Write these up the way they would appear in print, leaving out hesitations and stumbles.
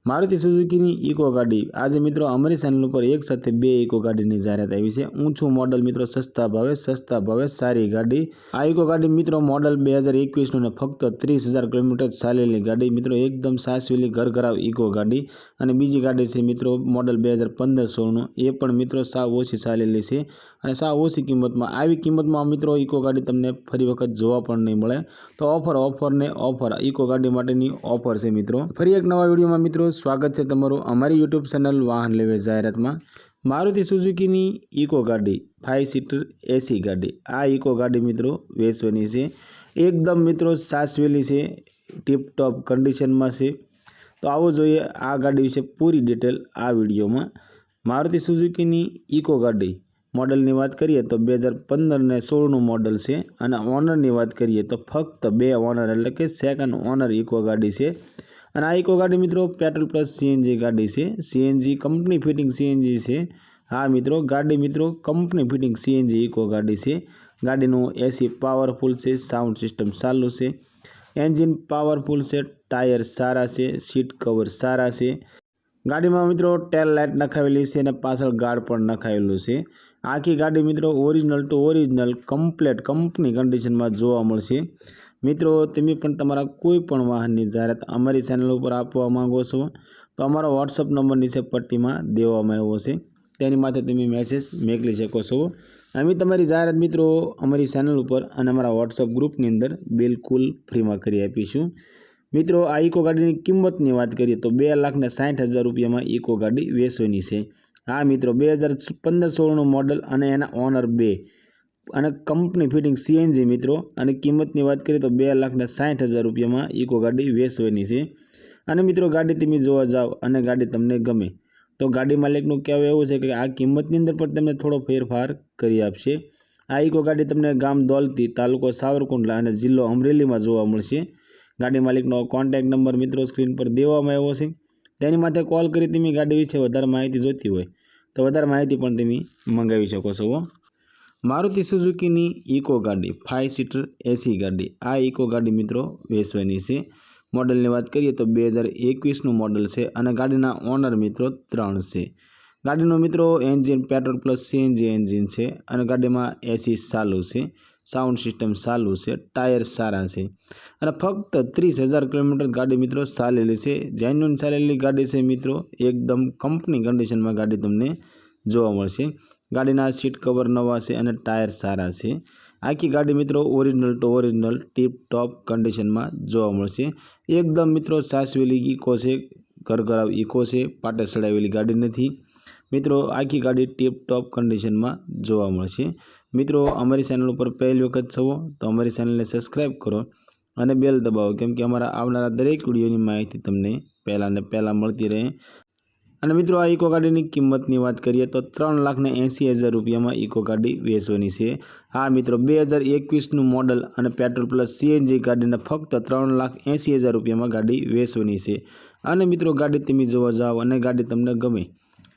Maruti Suzuki eco गाड़ी आज मित्रों अमरी चैनल पर एक साथ बे इको गाड़ी जाहरात आई है। ऊँचू मॉडल मित्रों सस्ता भावे सारी गाड़ी। आ इको गाड़ी मित्रों मॉडल 2021 ने फक्त 30,000 किलोमीटर चालेली गाड़ी मित्रों एकदम सासवेली घरघराव इको गाड़ी। और बीजी गाड़ी से मित्रों मॉडल 2015-16 ये पण मित्रों साव ओછી चालेली है और साव ओછી किंमत में आई किंमत में मित्रों इको गाड़ी तमने फरी वखत जोवा पण नहीं मळे। तो ऑफर ने ऑफर इको गाड़ी माटेनी ऑफर है मित्रों। फरी एक नवा विडियो में मित्रों स्वागत है तमारू अमारी यूट्यूब चैनल वाहन लेवे जाहरात में। मारुति सुजुकी इको गाड़ी 5 सीटर एसी गाड़ी आ इको गाड़ी मित्रों वेचवानी से एकदम मित्रों सासवेली से टीप टॉप कंडीशन में से। तो आवो जोईए आ गाड़ी विषे पूरी डिटेल आ विडियो में। मारुति सुजुकी इको गाड़ी मॉडल की बात करिए तो 2015 ने 16 मॉडल से और ऑनर की बात करिए तो फक्त 2 ऑनर एटले के सेकंड ऑनर इको गाड़ी से। और आ इको गाड़ी मित्रों पेट्रोल प्लस सीएनजी गाड़ी से सीएनजी कंपनी फिटिंग सीएनजी से। हाँ मित्रों गाड़ी मित्रों कंपनी फिटिंग सीएनजी इको गाड़ी से। गाड़ीनु एसी पावरफुल से, साउंड सिस्टम चालू से, एंजीन पावरफुल से, टायर सारा से, सीट कवर सारा से। गाड़ी में मित्रों टेल लाइट नखावेली से ने पाछळ गार्ड पण नखावेलू से। आखी गाड़ी मित्रों original to original complete company condition में जोवा मळशे। मित्रों तमे पण तमारा कोईपण वाहननी जाहरात अमारी चेनल पर आपवा मांगो छो तो अमारो व्हाट्सएप नंबर नीचे पट्टी में देवामां आव्यो छे तेनी माथे तमे मेसेज मोकली शको छो। अमे तमारी जाहरात मित्रों अमारी चेनल पर अने अमारा व्हाट्सएप ग्रुप नी अंदर बिल्कुल फ्री में करी आपीशुं। मित्रों आ इको गाड़ी की किंमत की बात करिए तो 2,60,000 रुपया में इको गाड़ी वेचवानी है। हाँ मित्रों 2015-16 मॉडल और एना ऑनर 2 और कंपनी फिटिंग सीएनजी मित्रों और किंमत की बात करिए तो 2,60,000 रुपया में इको गाड़ी वेचवानी है। और मित्रों गाड़ी तमे जोवा जाओ और गाड़ी तमने गमे तो गाड़ी मालिकनुं कहेवुं एवुं छे कि आ किंमत की अंदर पण तमने थोड़ो फेरफार करी आपशे। आ इको गाड़ी तमने गाम दौलती तालुको सावरकुंडला और जिल्लो अमरेली में जोवा मळशे। गाड़ी मालिकनो कॉन्टेक्ट नंबर मित्रों स्क्रीन पर देवामां आव्यो छे तेनी माथे कॉल करी तमे गाड़ी विषे वधारे माहिती जोती होय तो वधारे माहिती पण तमे मंगावी शको छो। मारुति सुजुकी इको गाड़ी 5 सीटर एसी गाड़ी आ इको गाड़ी मित्रों वेचवानी है। मॉडल की बात करिए तो 2021 मॉडल से और गाड़ीना ऑनर मित्रों 3 से। गाड़ीनो मित्रों engine petrol plus CNG engine है और गाड़ी में एसी चालू से, साउंड सिस्टम चालू से, टायर सारा से और फक्त 30,000 किलोमीटर गाड़ी मित्रों चालेली से। जेन्युइन चालेली गाड़ी से मित्रों एकदम कंपनी कंडीशन में गाड़ी तमने जोवा मळशे। गाड़ीना सीट कवर नवा से और टायर सारा से। आखी गाड़ी मित्रों original to original tip top condition में जोवा मळशे। एकदम मित्रों सासवेली इको से, घरघराव इको से, पाटे चढ़ावेली गाड़ी नहीं मित्रों। आखी गाड़ी टीप टॉप कंडीशन में जोवा मळशे। मित्रों अमरी चैनल पर पहली वखत छो तो अमरी चैनल ने सब्सक्राइब करो और बेल दबाવો केम के अमरा आवनारा दरेक विडियोनी माहिती तमने पहला ने पहला मळती रहे। और मित्रों आ इको गाड़ी की किंमत की बात करिए तो 3,80,000 रुपया में इको गाड़ी वेचवानी है। हाँ मित्रों 2021 मॉडल और पेट्रोल प्लस सीएनजी गाड़ी ने फक्त 3,80,000 रुपया में गाड़ी वेचवानी है। और मित्रों गाड़ी तमे जोवा जाओ और गाड़ी तमने गमे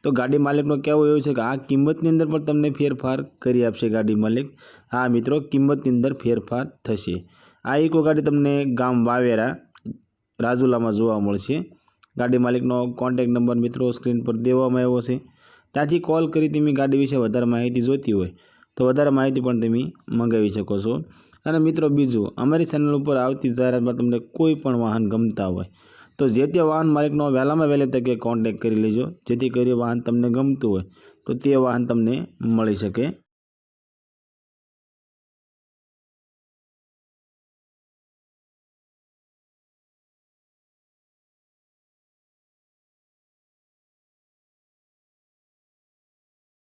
तो गाड़ी मालिकनो कहेवुं एवुं छे कि आ किंमत की अंदर पण तमने फेरफार करी आपशे गाड़ी मालिक। हाँ मित्रों किंमत की अंदर फेरफार थशे। आ इको गाड़ी तमने गाम वावेरा રાજુલા में જોવા મળશે। गाड़ी मालिकનો कॉन्टेक्ट नंबर मित्रों स्क्रीन पर देवामां આવ્યો છે ત્યાંથી कॉल કરી તમે ગાડી વિશે વધારે માહિતી જોતી હોય तो વધારે માહિતી પણ તમે મંગાવી શકો છો। અને મિત્રો બીજું અમારી ચેનલ ઉપર આવતી જાહેરાતમાં તમને કોઈ પણ વાહન ગમતા હોય तो જે તે વાહન માલિકનો વહેલામાં વહેલી તકે કોન્ટેક્ટ કરી લેજો જેથી કરી વાહન તમને ગમતું હોય તો તે વાહન તમને મળી શકે।